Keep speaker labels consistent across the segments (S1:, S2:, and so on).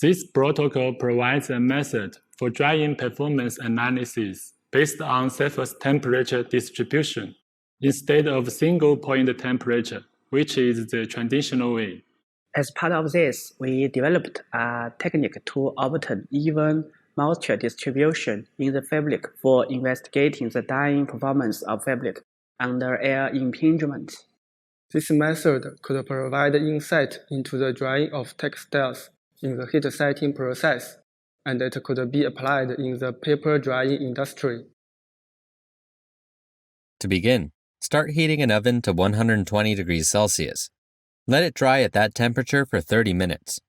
S1: This protocol provides a method for drying performance analysis based on surface temperature distribution instead of single-point temperature, which is the traditional way.
S2: As part of this, we developed a technique to obtain even moisture distribution in the fabric for investigating the dyeing performance of fabric under air impingement.
S3: This method could provide insight into the drying of textiles in the heat setting process, and it could be applied in the paper drying industry.
S4: To begin, start heating an oven to 120 degrees Celsius. Let it dry at that temperature for 30 minutes.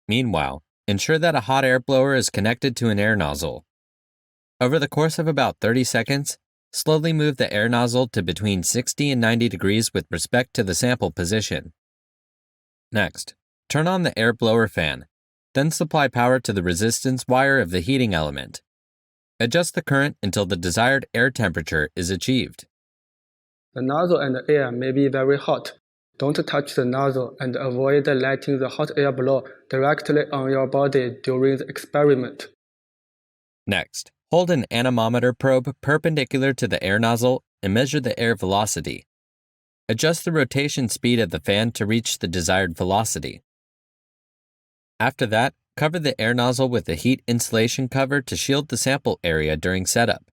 S4: Meanwhile, ensure that a hot air blower is connected to an air nozzle. Over the course of about 30 seconds, slowly move the air nozzle to between 60 and 90 degrees with respect to the sample position. Next, turn on the air blower fan, then supply power to the resistance wire of the heating element. Adjust the current until the desired air temperature is achieved.
S3: The nozzle and the air may be very hot. Don't touch the nozzle and avoid letting the hot air blow directly on your body during the experiment.
S4: Next, hold an anemometer probe perpendicular to the air nozzle and measure the air velocity. Adjust the rotation speed of the fan to reach the desired velocity. After that, cover the air nozzle with a heat insulation cover to shield the sample area during setup.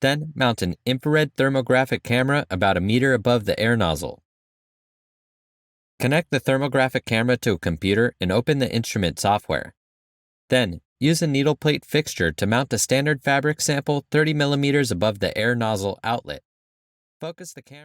S4: Then mount an infrared thermographic camera about a meter above the air nozzle. Connect the thermographic camera to a computer and open the instrument software. Then, use a needle plate fixture to mount a standard fabric sample 30 millimeters above the air nozzle outlet. Focus the camera.